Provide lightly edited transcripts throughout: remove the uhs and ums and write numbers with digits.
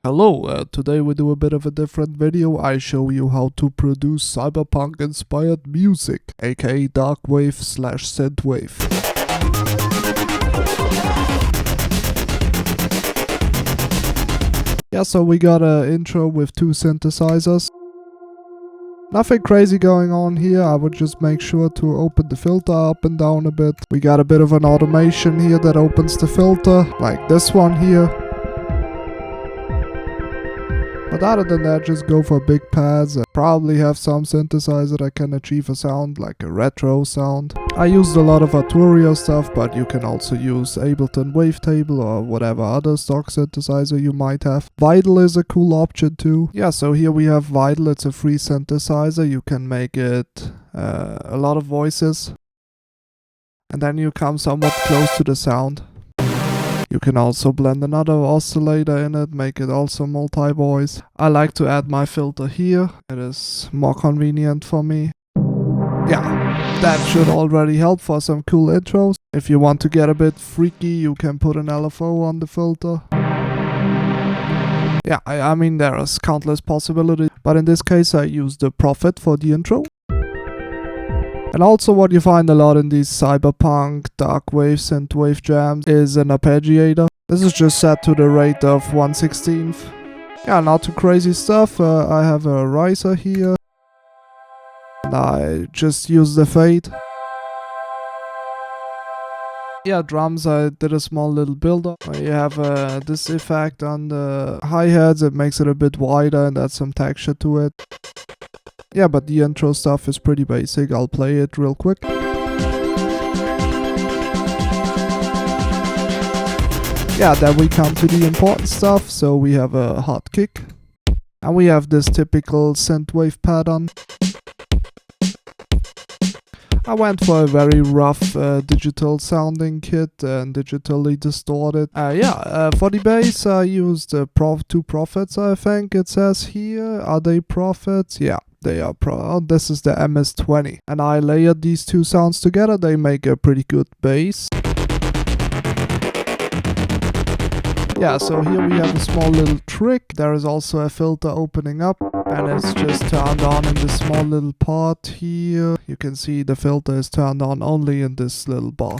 Hello, today we do a bit of a different video. I show you how to produce cyberpunk inspired music, aka Darkwave / Synthwave. Yeah, so we got an intro with 2 synthesizers. Nothing crazy going on here. I would just make sure to open the filter up and down a bit. We got a bit of an automation here that opens the filter, like this one here. But other than that, just go for big pads and probably have some synthesizer that can achieve a sound like a retro sound. I used a lot of Arturio stuff, but you can also use Ableton wavetable or whatever other stock synthesizer you might have. Vital is a cool option too. Yeah, so here we have Vital. It's a free synthesizer. You can make it a lot of voices. And then you come somewhat close to the sound. You can also blend another oscillator in it, make it also multi-voice. I like to add my filter here. It is more convenient for me. Yeah, that should already help for some cool intros. If you want to get a bit freaky, you can put an LFO on the filter. Yeah, I mean there is countless possibilities, but in this case I used the Prophet for the intro. And also what you find a lot in these Cyberpunk, Darkwave, Synthwave jams is an arpeggiator. This is just set to the rate of 1/16. Yeah, not too crazy stuff. I have a riser here. And I just use the fade. Yeah, drums, I did a small little build-up. You have this effect on the hi-hats. It makes it a bit wider and adds some texture to it. Yeah, but the intro stuff is pretty basic. I'll play it real quick. Yeah, then we come to the important stuff. So we have a hot kick. And we have this typical synthwave pattern. I went for a very rough digital sounding kit and digitally distorted. For the bass I used 2 Prophets, I think it says here. Are they Prophets? Yeah. They are this is the MS-20, and I layered these 2 sounds together. They make a pretty good bass. Yeah, so here we have a small little trick. There is also a filter opening up, and it's just turned on in this small little part here. You can see the filter is turned on only in this little bar.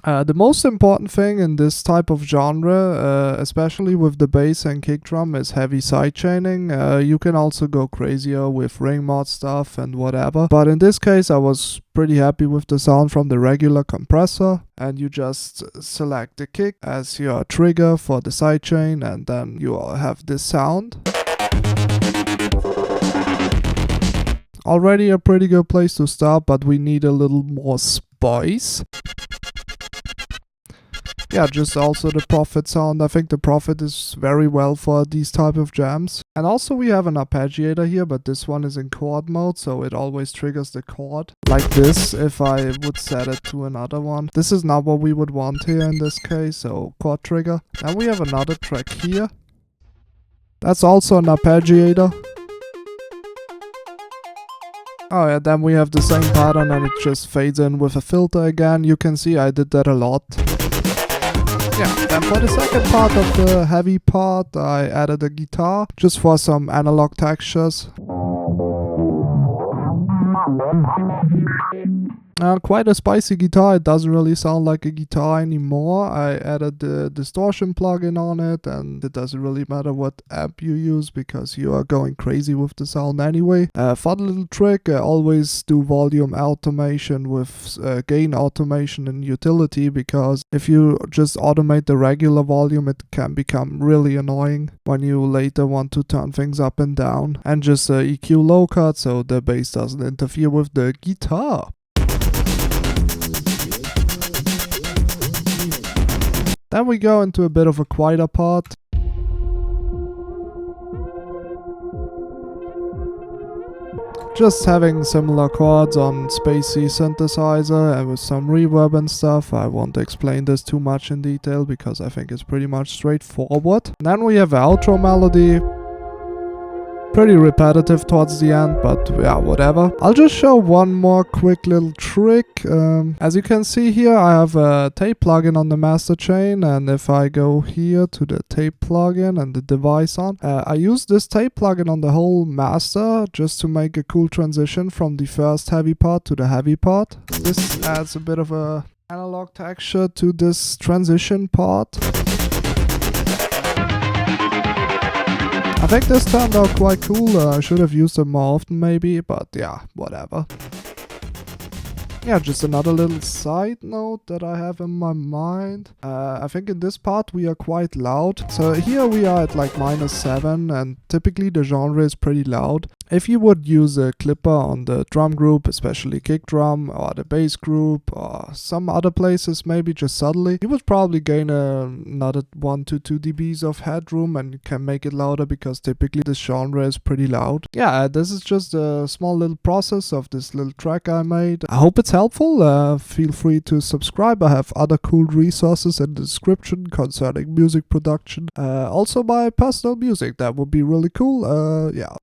The most important thing in this type of genre, especially with the bass and kick drum, is heavy sidechaining. You can also go crazier with ring mod stuff and whatever. But in this case I was pretty happy with the sound from the regular compressor. And you just select the kick as your trigger for the sidechain, and then you have this sound. Already a pretty good place to start, but we need a little more spice. Yeah, just also the Prophet sound. I think the Prophet is very well for these type of jams. And also we have an arpeggiator here, but this one is in chord mode, so it always triggers the chord. Like this, if I would set it to another one. This is not what we would want here in this case, so chord trigger. And we have another track here. That's also an arpeggiator. Oh yeah, then we have the same pattern and it just fades in with a filter again. You can see I did that a lot. Yeah, and for the second part of the heavy part, I added a guitar, just for some analog textures. Quite a spicy guitar. It doesn't really sound like a guitar anymore. I added the distortion plugin on it, and it doesn't really matter what amp you use because you are going crazy with the sound anyway. Fun little trick, always do volume automation with gain automation in utility, because if you just automate the regular volume, it can become really annoying when you later want to turn things up and down. And just EQ low cut so the bass doesn't interfere with the guitar. Then we go into a bit of a quieter part. Just having similar chords on spacey synthesizer and with some reverb and stuff. I won't explain this too much in detail because I think it's pretty much straightforward. And then we have an outro melody. Pretty repetitive towards the end, but yeah, whatever. I'll just show one more quick little trick. As you can see here, I have a tape plugin on the master chain, and if I go here to the tape plugin and the device on, I use this tape plugin on the whole master just to make a cool transition from the first heavy part to the heavy part. This adds a bit of a analog texture to this transition part. I think this turned out quite cool. I should have used it more often maybe, but yeah, whatever. Yeah, just another little side note that I have in my mind. I think in this part we are quite loud. So here we are at like -7, and typically the genre is pretty loud. If you would use a clipper on the drum group, especially kick drum or the bass group or some other places, maybe just subtly, you would probably gain another 1 to 2 dBs of headroom and you can make it louder because typically this genre is pretty loud. Yeah, this is just a small little process of this little track I made. I hope it's helpful. Feel free to subscribe. I have other cool resources in the description concerning music production. Also my personal music, that would be really cool. Yeah.